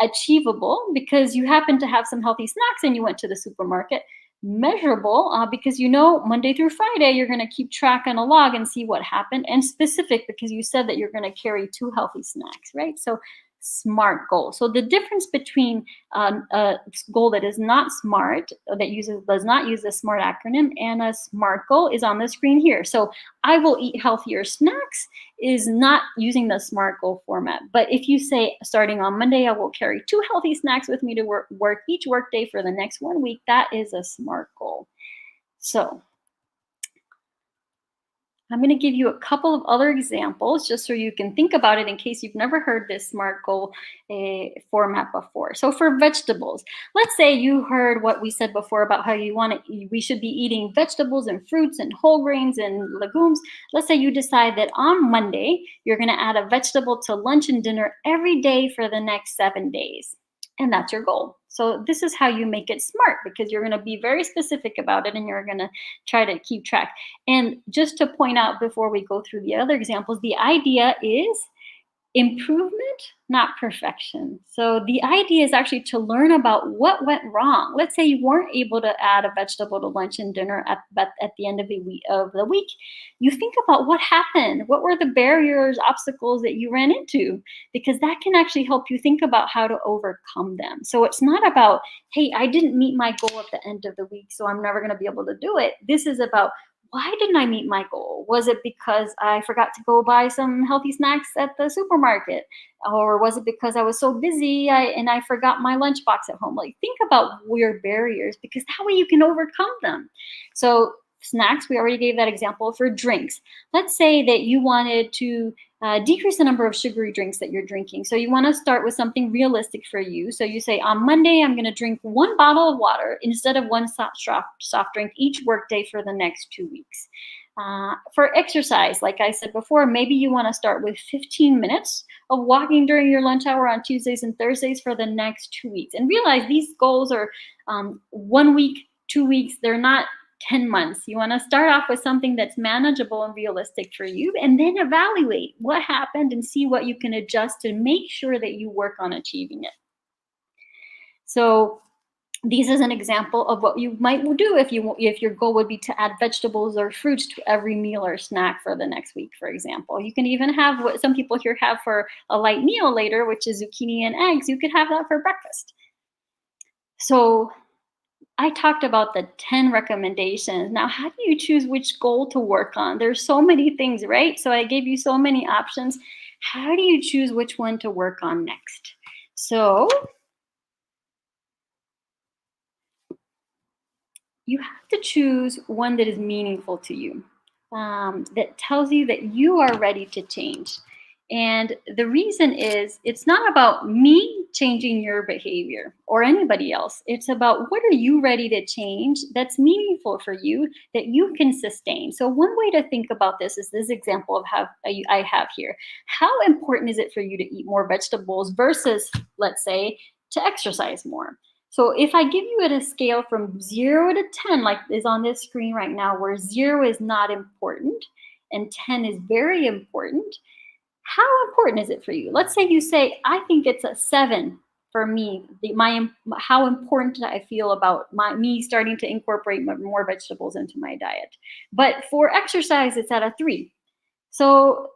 Achievable because you happen to have some healthy snacks and you went to the supermarket. Measurable because Monday through Friday you're going to keep track on a log and see what happened. And specific because you said that you're going to carry 2 healthy snacks, right? So SMART goal. So the difference between a goal that is not SMART, that does not use the SMART acronym, and a SMART goal is on the screen here. So I will eat healthier snacks is not using the SMART goal format. But if you say, starting on Monday, I will carry 2 healthy snacks with me to work each workday for the next 1 week, that is a SMART goal. So I'm going to give you a couple of other examples just so you can think about it in case you've never heard this SMART goal format before. So for vegetables, let's say you heard what we said before about how we should be eating vegetables and fruits and whole grains and legumes. Let's say you decide that on Monday, you're going to add a vegetable to lunch and dinner every day for the next 7 days. And that's your goal. So this is how you make it SMART, because you're going to be very specific about it and you're going to try to keep track. And just to point out before we go through the other examples, the idea is improvement, not perfection. So the idea is actually to learn about what went wrong. Let's say you weren't able to add a vegetable to lunch and dinner at the end of the week. You think about what happened. What were the barriers, obstacles that you ran into? Because that can actually help you think about how to overcome them. So it's not about, hey, I didn't meet my goal at the end of the week, so I'm never going to be able to do it. This is about, why didn't I meet my goal? Was it because I forgot to go buy some healthy snacks at the supermarket? Or was it because I was so busy and I forgot my lunchbox at home? Like, think about your barriers, because that way you can overcome them. So snacks, we already gave that example. For drinks, let's say that you wanted to decrease the number of sugary drinks that you're drinking. So you want to start with something realistic for you. So you say, on Monday, I'm going to drink 1 bottle of water instead of 1 soft drink each workday for the next 2 weeks. For exercise, like I said before, maybe you want to start with 15 minutes of walking during your lunch hour on Tuesdays and Thursdays for the next 2 weeks. And realize these goals are 1 week, 2 weeks, they're not 10 months. You want to start off with something that's manageable and realistic for you, and then evaluate what happened and see what you can adjust to make sure that you work on achieving it. So this is an example of what you might do if your goal would be to add vegetables or fruits to every meal or snack for the next week, for example. You can even have what some people here have for a light meal later, which is zucchini and eggs. You could have that for breakfast. So I talked about the 10 recommendations. Now, how do you choose which goal to work on? There's so many things, right? So I gave you so many options. How do you choose which one to work on next? So you have to choose one that is meaningful to you, that tells you that you are ready to change. And the reason is, it's not about me changing your behavior or anybody else. It's about what are you ready to change that's meaningful for you, that you can sustain. So one way to think about this is this example of how I have here. How important is it for you to eat more vegetables versus, let's say, to exercise more? So if I give you at a scale from 0 to 10, like is on this screen right now, where 0 is not important and 10 is very important, how important is it for you? Let's say you say, I think it's a 7 for me, how important I feel about me starting to incorporate more vegetables into my diet. But for exercise, it's at a 3. So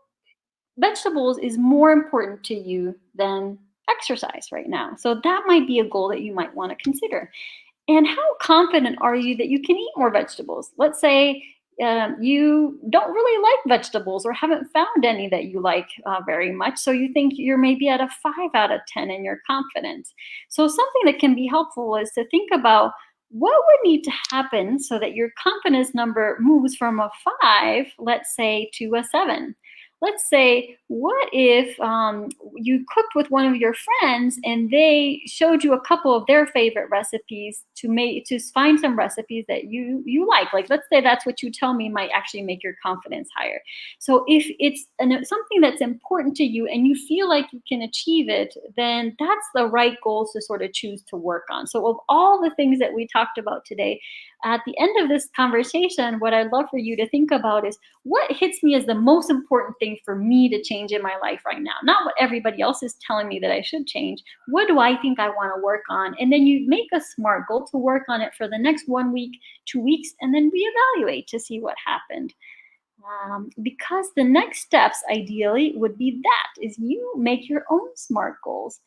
vegetables is more important to you than exercise right now. So that might be a goal that you might want to consider. And how confident are you that you can eat more vegetables? Let's say you don't really like vegetables or haven't found any that you like very much. So you think you're maybe at a 5 out of 10 in your confidence. So something that can be helpful is to think about what would need to happen so that your confidence number moves from a 5, let's say, to a 7. Let's say, what if you cooked with one of your friends and they showed you a couple of their favorite recipes to find some recipes that you like. Like, let's say that's what you tell me might actually make your confidence higher. So if it's something that's important to you and you feel like you can achieve it, then that's the right goals to sort of choose to work on. So of all the things that we talked about today, at the end of this conversation, what I'd love for you to think about is what hits me as the most important thing for me to change in my life right now. Not what everybody else is telling me that I should change. What do I think I want to work on? And then you make a SMART goal to work on it for the next 1 week, 2 weeks, and then reevaluate to see what happened. Because the next steps ideally would be is you make your own SMART goals.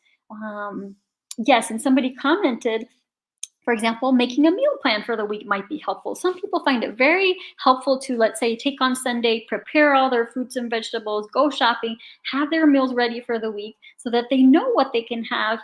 Yes, and somebody commented, for example, making a meal plan for the week might be helpful. Some people find it very helpful to, let's say, take on Sunday, prepare all their fruits and vegetables, go shopping, have their meals ready for the week so that they know what they can have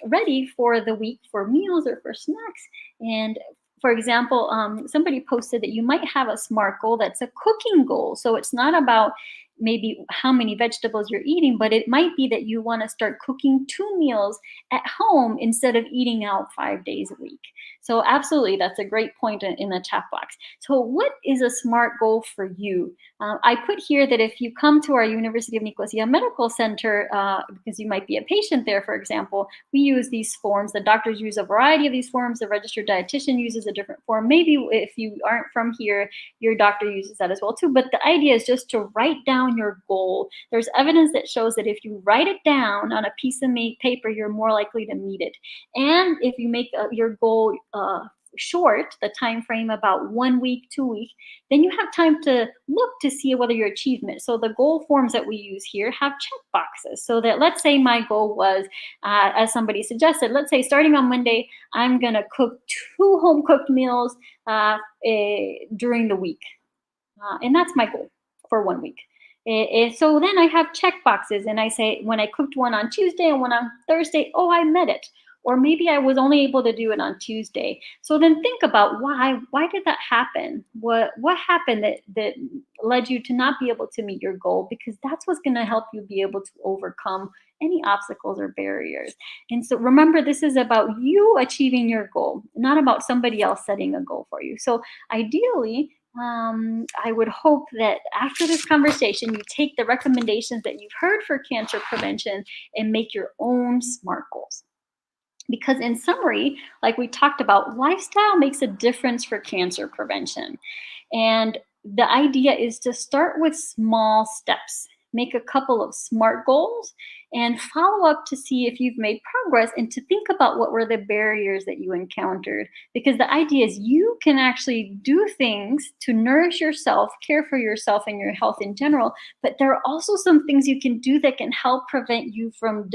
ready for the week for meals or for snacks. And for example, somebody posted that you might have a SMART goal that's a cooking goal. So it's not about maybe how many vegetables you're eating, but it might be that you want to start cooking 2 meals at home instead of eating out 5 days a week. So absolutely, that's a great point in the chat box. So what is a SMART goal for you? I put here that if you come to our University of Nicosia Medical Center, because you might be a patient there, for example, we use these forms. The doctors use a variety of these forms. The registered dietitian uses a different form. Maybe if you aren't from here, your doctor uses that as well too. But the idea is just to write down your goal. There's evidence that shows that if you write it down on a piece of paper, you're more likely to meet it. And if you make your goal short, the time frame about 1 week, 2 weeks, then you have time to look to see whether your achievement. So the goal forms that we use here have check boxes. So that, let's say my goal was, as somebody suggested, let's say starting on Monday, I'm gonna cook 2 home cooked meals during the week. And that's my goal for 1 week. So then I have check boxes and I say, when I cooked one on Tuesday and one on Thursday, oh, I met it. or maybe I was only able to do it on Tuesday. So then think about why did that happen? What happened that led you to not be able to meet your goal? Because that's what's going to help you be able to overcome any obstacles or barriers. And so remember, this is about you achieving your goal, not about somebody else setting a goal for you. So ideally, I would hope that after this conversation, you take the recommendations that you've heard for cancer prevention and make your own SMART goals. Because in summary, like we talked about, lifestyle makes a difference for cancer prevention. And the idea is to start with small steps, make a couple of SMART goals, and follow up to see if you've made progress and to think about what were the barriers that you encountered. Because the idea is you can actually do things to nourish yourself, care for yourself and your health in general, but there are also some things you can do that can help prevent you from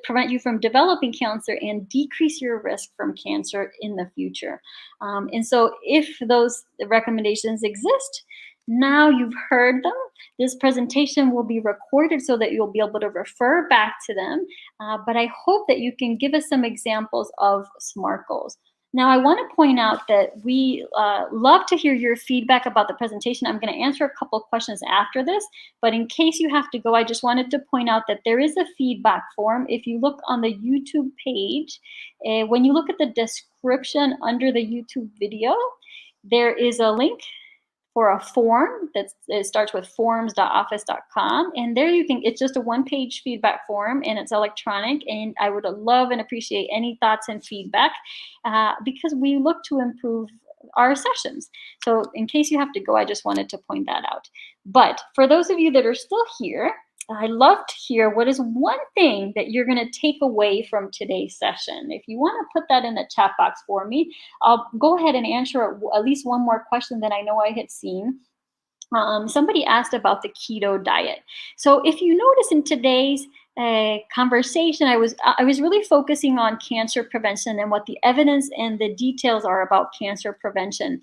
prevent you from developing cancer and decrease your risk from cancer in the future. And so if those recommendations exist, now you've heard them. This presentation will be recorded so that you'll be able to refer back to them. But I hope that you can give us some examples of SMART goals. Now, I want to point out that we love to hear your feedback about the presentation. I'm going to answer a couple of questions after this, but in case you have to go, I just wanted to point out that there is a feedback form. If you look on the YouTube page, when you look at the description under the YouTube video, there is a link for a form it starts with forms.office.com, and there you can, it's just a one-page feedback form and it's electronic, and I would love and appreciate any thoughts and feedback because we look to improve our sessions. So in case you have to go, I just wanted to point that out. But for those of you that are still here, I love to hear what is one thing that you're going to take away from today's session. If you want to put that in the chat box for me, I'll go ahead and answer at least one more question that I know I had seen. Somebody asked about the keto diet. So if you notice in today's conversation, I was really focusing on cancer prevention and what the evidence and the details are about cancer prevention.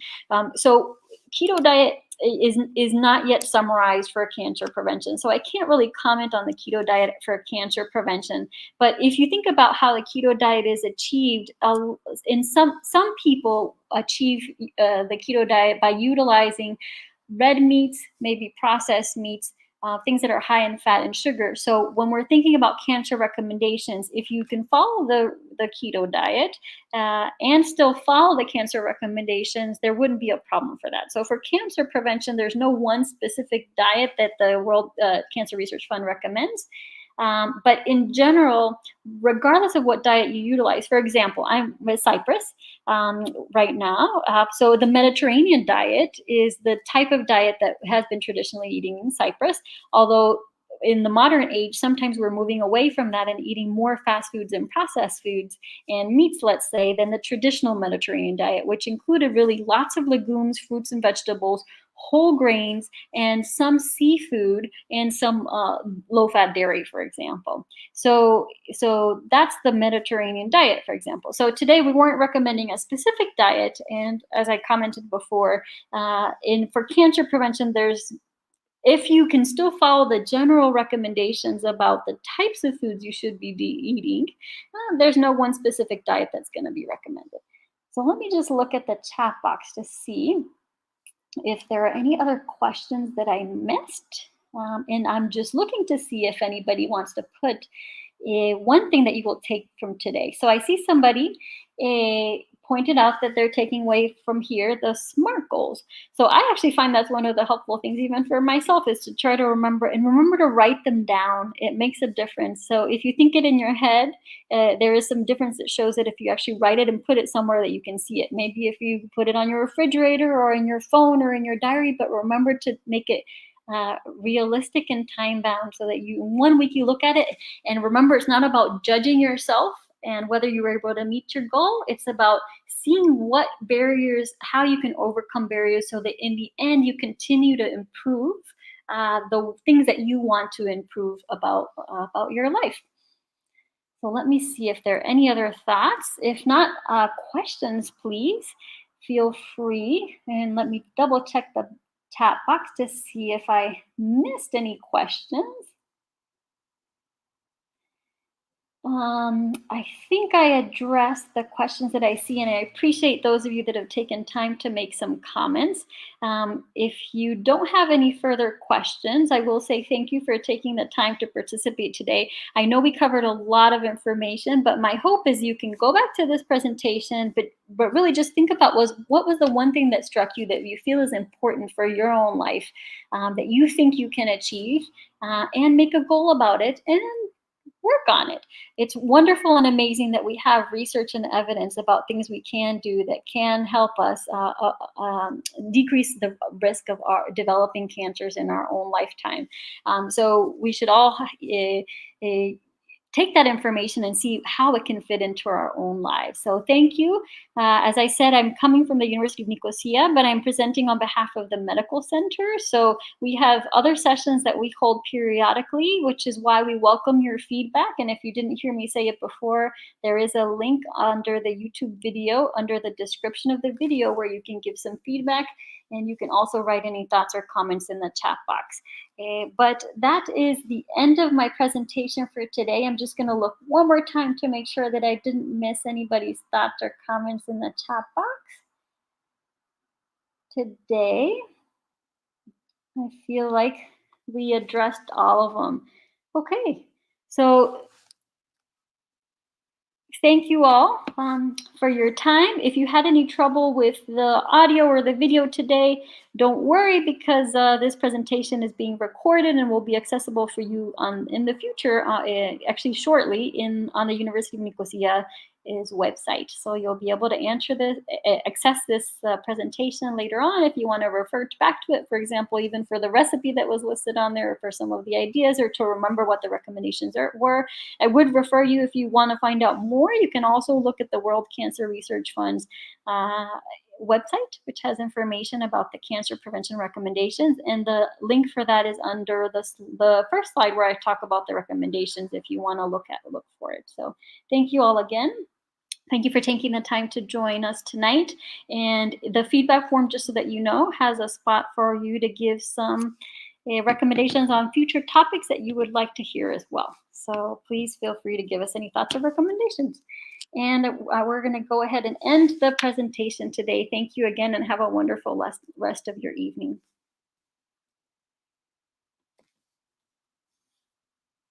So keto diet is not yet summarized for cancer prevention. So I can't really comment on the keto diet for cancer prevention. But if you think about how the keto diet is achieved, in some people achieve the keto diet by utilizing red meats, maybe processed meats, things that are high in fat and sugar. So when we're thinking about cancer recommendations, if you can follow the keto diet and still follow the cancer recommendations, there wouldn't be a problem for that. So for cancer prevention, there's no one specific diet that the World Cancer Research Fund recommends. But in general, regardless of what diet you utilize, for example, I'm with Cyprus right now. So the Mediterranean diet is the type of diet that has been traditionally eating in Cyprus, although in the modern age, sometimes we're moving away from that and eating more fast foods and processed foods and meats, let's say, than the traditional Mediterranean diet, which included really lots of legumes, fruits and vegetables, whole grains, and some seafood and some low-fat dairy, for example. So that's the Mediterranean diet, for example. So today we weren't recommending a specific diet, and as I commented before, for cancer prevention, if you can still follow the general recommendations about the types of foods you should be eating, there's no one specific diet that's going to be recommended. So let me just look at the chat box to see if there are any other questions that I missed. And I'm just looking to see if anybody wants to put one thing that you will take from today. So I see somebody pointed out that they're taking away from here the SMART goals. So I actually find that's one of the helpful things even for myself, is to try to remember to write them down. It makes a difference. So if you think it in your head, there is some difference that shows that if you actually write it and put it somewhere that you can see it. Maybe if you put it on your refrigerator or in your phone or in your diary, but remember to make it realistic and time bound so that in 1 week you look at it and remember, it's not about judging yourself and whether you were able to meet your goal. It's about seeing what barriers, how you can overcome barriers so that in the end you continue to improve the things that you want to improve about your life. So let me see if there are any other thoughts. If not, questions, please feel free. And let me double check the chat box to see if I missed any questions. I think I addressed the questions that I see, and I appreciate those of you that have taken time to make some comments. If you don't have any further questions, I will say thank you for taking the time to participate today. I know we covered a lot of information, but my hope is you can go back to this presentation, but really just think about what was the one thing that struck you that you feel is important for your own life, that you think you can achieve, and make a goal about it and work on it. It's wonderful and amazing that we have research and evidence about things we can do that can help us decrease the risk of our developing cancers in our own lifetime. So we should all take that information and see how it can fit into our own lives. So thank you. As I said, I'm coming from the University of Nicosia, but I'm presenting on behalf of the medical center. So we have other sessions that we hold periodically, which is why we welcome your feedback. And if you didn't hear me say it before, there is a link under the YouTube video, under the description of the video, where you can give some feedback. And you can also write any thoughts or comments in the chat box. But that is the end of my presentation for today. I'm just going to look one more time to make sure that I didn't miss anybody's thoughts or comments in the chat box. Today, I feel like we addressed all of them. Okay, so thank you all for your time. If you had any trouble with the audio or the video today, don't worry, because this presentation is being recorded and will be accessible for you in the future, actually shortly, on the University of Nicosia's website. So you'll be able to access this presentation later on if you want to refer back to it, for example, even for the recipe that was listed on there, or for some of the ideas, or to remember what the recommendations were. I would refer you, if you want to find out more, you can also look at the World Cancer Research Fund's website, which has information about the cancer prevention recommendations. And the link for that is under the first slide, where I talk about the recommendations if you want to look for it. So thank you all again. Thank you for taking the time to join us tonight. And the feedback form, just so that you know, has a spot for you to give some recommendations on future topics that you would like to hear as well. So please feel free to give us any thoughts or recommendations. And we're going to go ahead and end the presentation today. Thank you again, and have a wonderful rest of your evening.